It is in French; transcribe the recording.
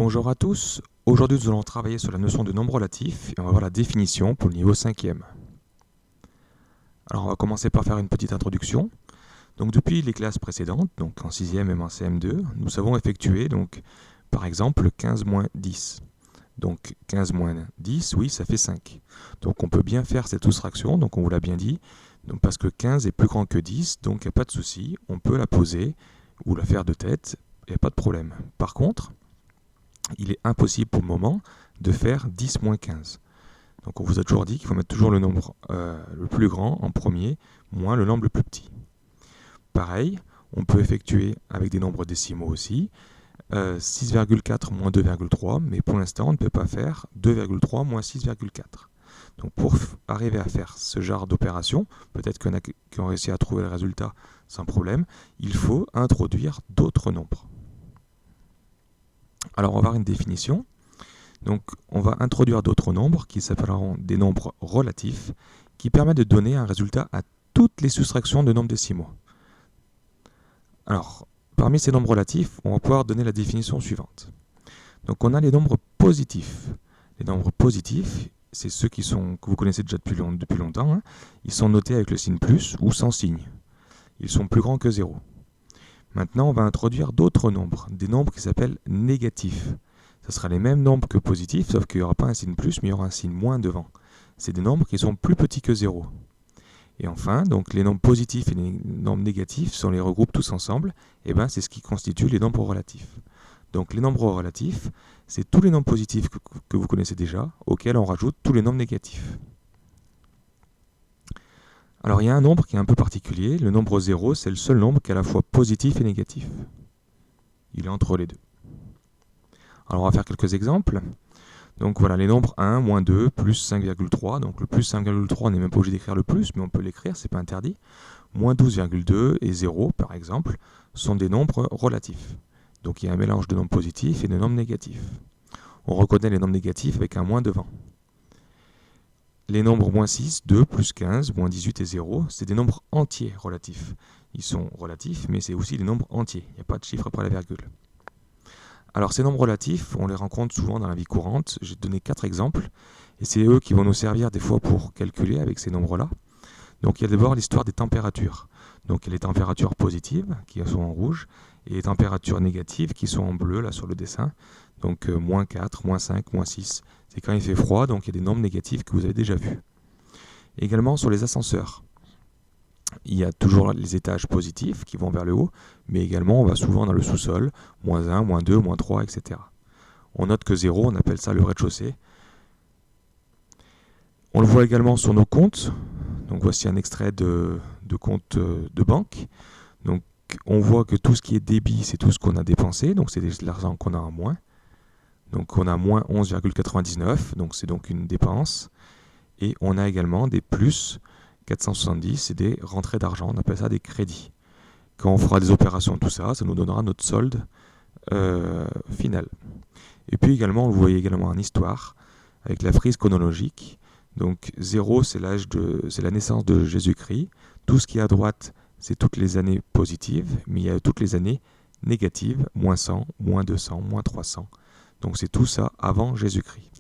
Bonjour à tous, aujourd'hui nous allons travailler sur la notion de nombre relatif et on va voir la définition pour le niveau 5e. Alors on va commencer par faire une petite introduction. Donc depuis les classes précédentes, donc en 6e et en CM2, nous savons effectuer donc par exemple 15 moins 10. Donc 15 moins 10, oui, ça fait 5. Donc on peut bien faire cette soustraction, donc on vous l'a bien dit, donc parce que 15 est plus grand que 10, donc il n'y a pas de souci, on peut la poser ou la faire de tête, il n'y a pas de problème. Par contre, il est impossible pour le moment de faire 10 moins 15. Donc on vous a toujours dit qu'il faut mettre toujours le nombre le plus grand en premier, moins le nombre le plus petit. Pareil, on peut effectuer avec des nombres décimaux aussi, 6,4 moins 2,3, mais pour l'instant on ne peut pas faire 2,3 moins 6,4. Donc pour arriver à faire ce genre d'opération, peut-être qu'il y en a qui ont réussi à trouver le résultat sans problème, il faut introduire d'autres nombres. Alors on va avoir une définition. Donc on va introduire d'autres nombres qui s'appelleront des nombres relatifs qui permettent de donner un résultat à toutes les soustractions de nombres décimaux. Alors parmi ces nombres relatifs, on va pouvoir donner la définition suivante. Donc on a les nombres positifs. Les nombres positifs, c'est ceux que vous connaissez déjà depuis longtemps. Ils sont notés avec le signe plus ou sans signe. Ils sont plus grands que 0. Maintenant, on va introduire d'autres nombres, des nombres qui s'appellent négatifs. Ce sera les mêmes nombres que positifs, sauf qu'il n'y aura pas un signe plus, mais il y aura un signe moins devant. C'est des nombres qui sont plus petits que 0. Et enfin, donc les nombres positifs et les nombres négatifs, si on les regroupe tous ensemble, c'est ce qui constitue les nombres relatifs. Donc les nombres relatifs, c'est tous les nombres positifs que vous connaissez déjà, auxquels on rajoute tous les nombres négatifs. Alors il y a un nombre qui est un peu particulier, le nombre 0, c'est le seul nombre qui est à la fois positif et négatif. Il est entre les deux. Alors on va faire quelques exemples. Donc voilà, les nombres 1, moins 2, plus 5,3. Donc le plus 5,3, on n'est même pas obligé d'écrire le plus, mais on peut l'écrire, c'est pas interdit. Moins 12,2 et 0, par exemple, sont des nombres relatifs. Donc il y a un mélange de nombres positifs et de nombres négatifs. On reconnaît les nombres négatifs avec un moins devant. Les nombres moins 6, 2, plus 15, moins 18 et 0, c'est des nombres entiers relatifs. Ils sont relatifs, mais c'est aussi des nombres entiers. Il n'y a pas de chiffre après la virgule. Alors ces nombres relatifs, on les rencontre souvent dans la vie courante. J'ai donné 4 exemples, et c'est eux qui vont nous servir des fois pour calculer avec ces nombres-là. Donc il y a d'abord l'histoire des températures. Donc il y a les températures positives, qui sont en rouge, et les températures négatives, qui sont en bleu, là sur le dessin. Donc moins 4, moins 5, moins 6. C'est quand il fait froid, donc il y a des nombres négatifs que vous avez déjà vus. Également sur les ascenseurs. Il y a toujours les étages positifs qui vont vers le haut, mais également on va souvent dans le sous-sol, moins 1, moins 2, moins 3, etc. On note que 0, on appelle ça le rez-de-chaussée. On le voit également sur nos comptes. Donc voici un extrait de compte de banque. Donc on voit que tout ce qui est débit, c'est tout ce qu'on a dépensé, donc c'est l'argent qu'on a en moins. Donc on a moins 11,99, donc c'est donc une dépense. Et on a également des plus 470, c'est des rentrées d'argent, on appelle ça des crédits. Quand on fera des opérations, tout ça, ça nous donnera notre solde final. Et puis également, vous voyez également en histoire, avec la frise chronologique. Donc 0, c'est la naissance de Jésus-Christ. Tout ce qui est à droite, c'est toutes les années positives, mais il y a toutes les années négatives, moins 100, moins 200, moins 300. Donc c'est tout ça avant Jésus-Christ.